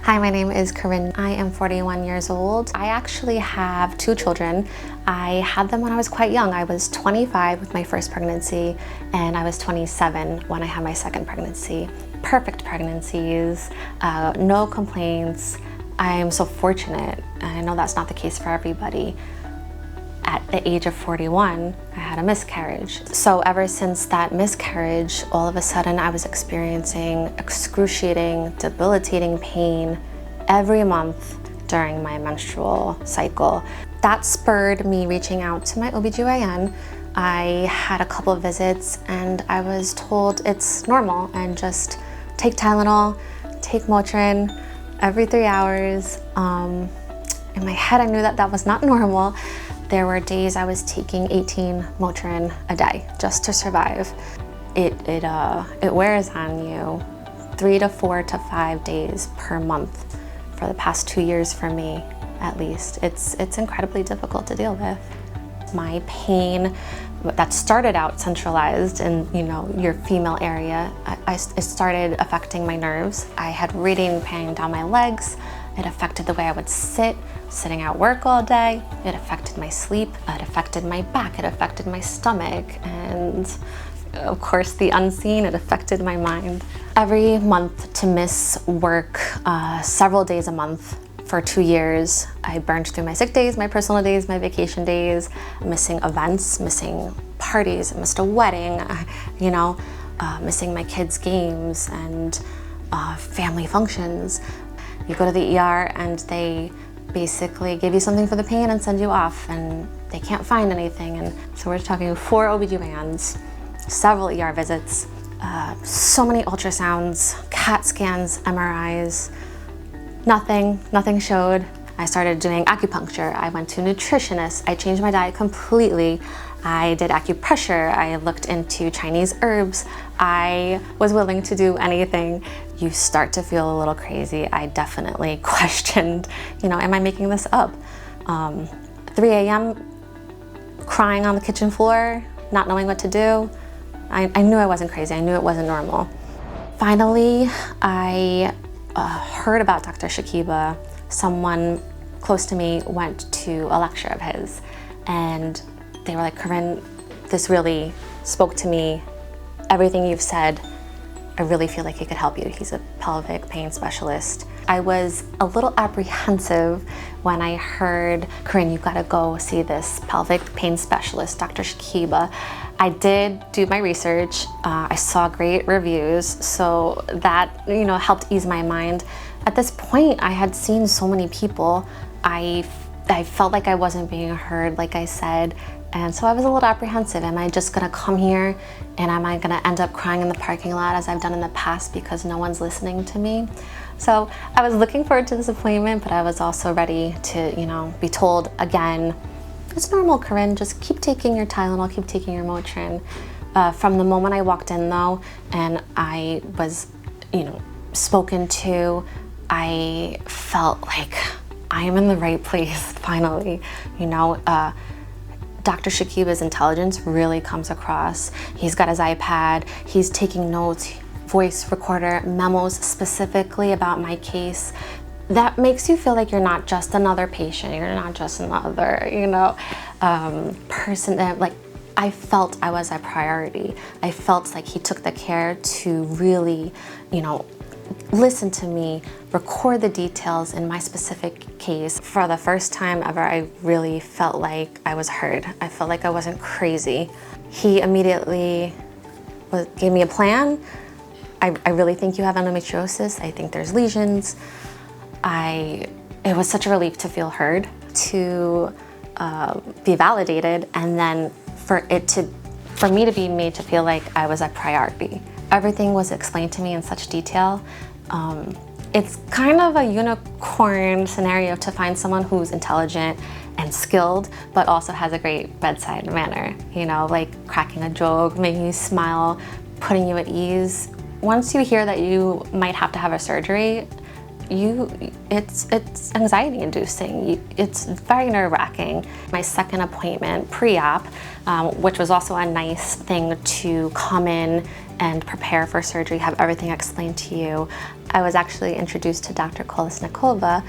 Hi, my name is Corinne. I am 41 years old. I actually have 2 children. I had them when I was quite young. I was 25 with my first pregnancy, and I was 27 when I had my second pregnancy. Perfect pregnancies, no complaints. I am so fortunate. I know that's not the case for everybody. At the age of 41, I had a miscarriage. So ever since that miscarriage, all of a sudden I was experiencing excruciating, debilitating pain every month during my menstrual cycle. That spurred me reaching out to my OBGYN. I had a couple of visits and I was told it's normal and just take Tylenol, take Motrin every 3 hours. In my head, I knew that that was not normal. There were days I was taking 18 Motrin a day just to survive. It wears on you 3 to 4 to 5 days per month for the past 2 years for me, at least. It's incredibly difficult to deal with. My pain that started out centralized in your female area, it started affecting my nerves. I had radiating pain down my legs. It affected the way I would sit, sitting at work all day. It affected my sleep. It affected my back. It affected my stomach. And of course, the unseen, it affected my mind. Every month to miss work, several days a month for 2 years. I burned through my sick days, my personal days, my vacation days, missing events, missing parties. I missed a wedding, missing my kids' games and family functions. You go to the ER and they basically give you something for the pain and send you off, and they can't find anything. And so we're talking 4 OBGYNs, several ER visits, so many ultrasounds, CAT scans, MRIs, nothing showed. I started doing acupuncture. I went to nutritionists. I changed my diet completely. I did acupressure. I looked into Chinese herbs. I was willing to do anything. You start to feel a little crazy. I definitely questioned, am I making this up? 3 a.m., crying on the kitchen floor, not knowing what to do. I knew I wasn't crazy. I knew it wasn't normal. Finally, I heard about Dr. Shakiba. Someone close to me went to a lecture of his, and they were like, Corinne, this really spoke to me. Everything you've said, I really feel like he could help you. He's a pelvic pain specialist. I was a little apprehensive when I heard, Corinne, you've got to go see this pelvic pain specialist, Dr. Shakiba. I did do my research. I saw great reviews, so that helped ease my mind. At this point, I had seen so many people. I felt like I wasn't being heard, like I said. And so I was a little apprehensive. Am I just gonna come here and am I gonna end up crying in the parking lot as I've done in the past because no one's listening to me? So I was looking forward to this appointment, but I was also ready to, be told again, it's normal, Corinne, just keep taking your Tylenol, keep taking your Motrin. From the moment I walked in though, and I was, spoken to, I felt like I am in the right place finally, Dr. Shakiba's intelligence really comes across. He's got his iPad, he's taking notes, voice recorder, memos specifically about my case. That makes you feel like you're not just another patient, you're not just another, person that I felt I was a priority. I felt like he took the care to really, listen to me, record the details in my specific case. For the first time ever, I really felt like I was heard. I felt like I wasn't crazy. He immediately gave me a plan. I really think you have endometriosis. I think there's lesions. It was such a relief to feel heard, to be validated, and then for me to be made to feel like I was a priority. Everything was explained to me in such detail. It's kind of a unicorn scenario to find someone who's intelligent and skilled, but also has a great bedside manner, like cracking a joke, making you smile, putting you at ease. Once you hear that you might have to have a surgery, it's anxiety inducing. It's very nerve-wracking. My second appointment pre-op, which was also a nice thing to come in and prepare for surgery, have everything explained to you. I was actually introduced to Dr. Kolesnikova,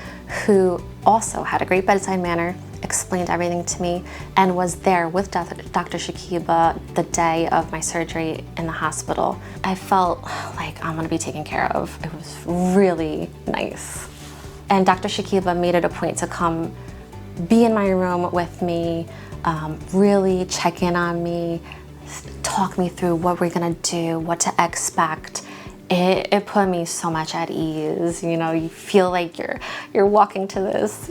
who also had a great bedside manner, explained everything to me, and was there with Dr. Shakiba the day of my surgery in the hospital. I felt like I'm gonna be taken care of. It was really nice. And Dr. Shakiba made it a point to come be in my room with me, really check in on me, talk me through what we're gonna do, what to expect. It put me so much at ease. You know, you feel like you're walking to this,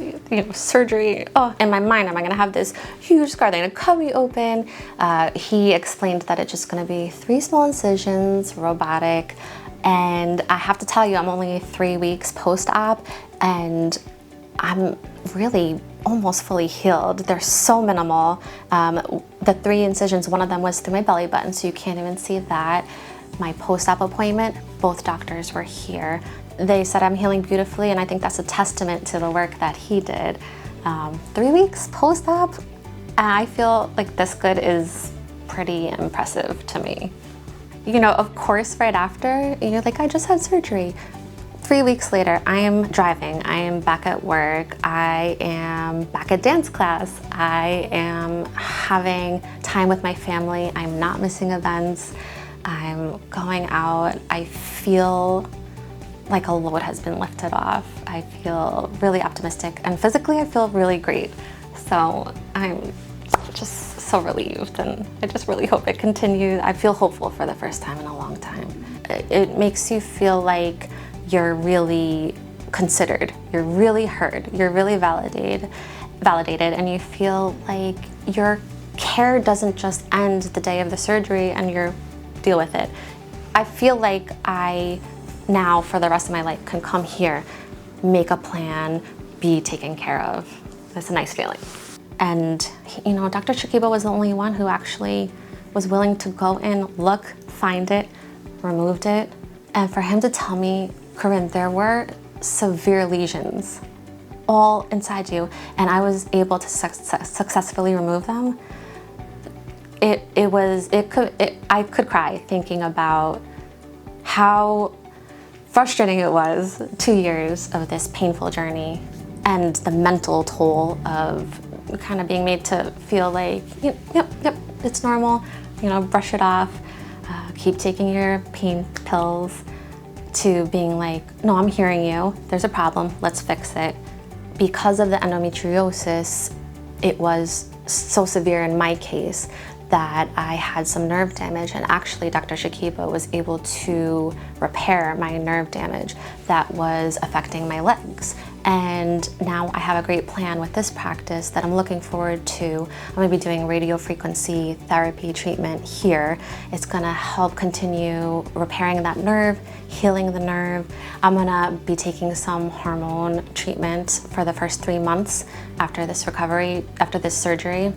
surgery. Oh, in my mind, am I gonna have this huge scar? They're gonna cut me open. He explained that it's just gonna be 3 small incisions, robotic, and I have to tell you, I'm only 3 weeks post-op, and I'm really almost fully healed. They're so minimal. The 3 incisions, one of them was through my belly button, so you can't even see that. My post-op appointment, both doctors were here. They said I'm healing beautifully, and I think that's a testament to the work that he did. 3 weeks post-op, I feel like this good is pretty impressive to me. You know, of course, right after, you're like, I just had surgery. 3 weeks later, I am driving, I am back at work, I am back at dance class, I am having time with my family, I'm not missing events, I'm going out. I feel like a load has been lifted off. I feel really optimistic, and physically I feel really great. So I'm just so relieved, and I just really hope it continues. I feel hopeful for the first time in a long time. It makes you feel like you're really considered, you're really heard, you're really validated, and you feel like your care doesn't just end the day of the surgery and you're deal with it. I feel like I now, for the rest of my life, can come here, make a plan, be taken care of. It's a nice feeling. And you know, Dr. Shakiba was the only one who actually was willing to go in, look, find it, removed it. And for him to tell me, Corinne, there were severe lesions all inside you, and I was able to successfully remove them. I could cry thinking about how frustrating it was, 2 years of this painful journey, and the mental toll of kind of being made to feel like, yep, it's normal, brush it off, keep taking your pain pills, to being like, no, I'm hearing you, there's a problem, let's fix it. Because of the endometriosis, it was so severe in my case that I had some nerve damage, and actually Dr. Shakiba was able to repair my nerve damage that was affecting my legs. And now I have a great plan with this practice that I'm looking forward to. I'm gonna be doing radio frequency therapy treatment here. It's gonna help continue repairing that nerve, healing the nerve. I'm gonna be taking some hormone treatment for the first 3 months after this recovery, after this surgery,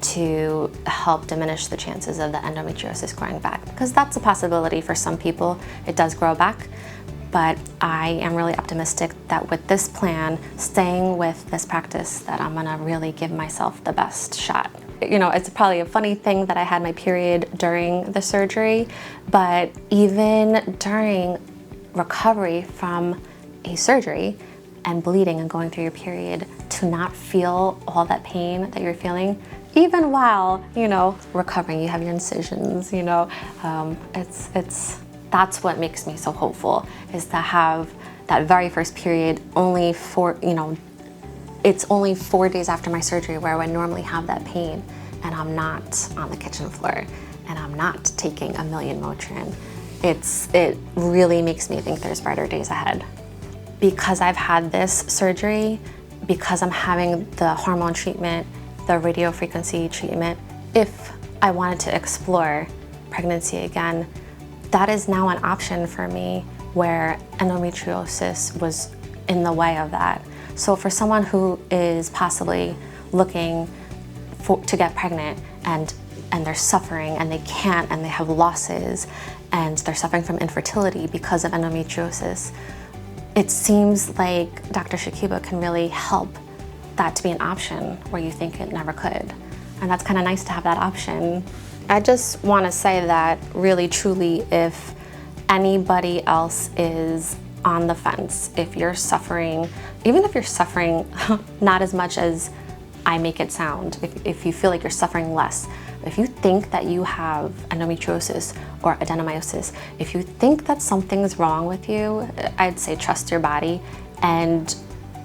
to help diminish the chances of the endometriosis growing back, because that's a possibility for some people. It does grow back, but I am really optimistic that with this plan, staying with this practice, that I'm gonna really give myself the best shot. It's probably a funny thing that I had my period during the surgery, but even during recovery from a surgery and bleeding and going through your period, to not feel all that pain that you're feeling, even while, recovering, you have your incisions, that's what makes me so hopeful, is to have that very first period it's only 4 days after my surgery where I would normally have that pain, and I'm not on the kitchen floor, and I'm not taking a million Motrin. It really makes me think there's brighter days ahead. Because I've had this surgery, because I'm having the hormone treatment, the radio frequency treatment, if I wanted to explore pregnancy again, that is now an option for me, where endometriosis was in the way of that. So for someone who is possibly looking to get pregnant and they're suffering and they can't, and they have losses, and they're suffering from infertility because of endometriosis, it seems like Dr. Shakiba can really help that to be an option where you think it never could. And that's kind of nice to have that option. I just want to say that really, truly, if anybody else is on the fence, if you're suffering, even if you're suffering not as much as I make it sound, if you feel like you're suffering less, if you think that you have endometriosis or adenomyosis, if you think that something's wrong with you, I'd say trust your body. And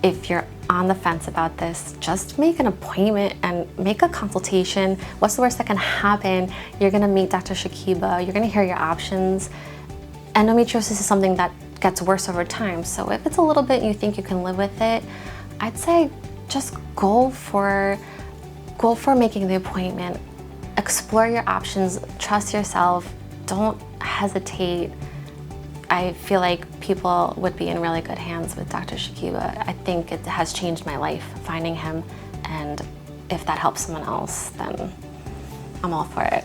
if you're on the fence about this, just make an appointment and make a consultation. What's the worst that can happen? You're gonna meet Dr. Shakiba, you're gonna hear your options. Endometriosis is something that gets worse over time. So if it's a little bit, you think you can live with it, I'd say just go for making the appointment. Explore your options, trust yourself, don't hesitate. I feel like people would be in really good hands with Dr. Shakiba. I think it has changed my life, finding him, and if that helps someone else, then I'm all for it.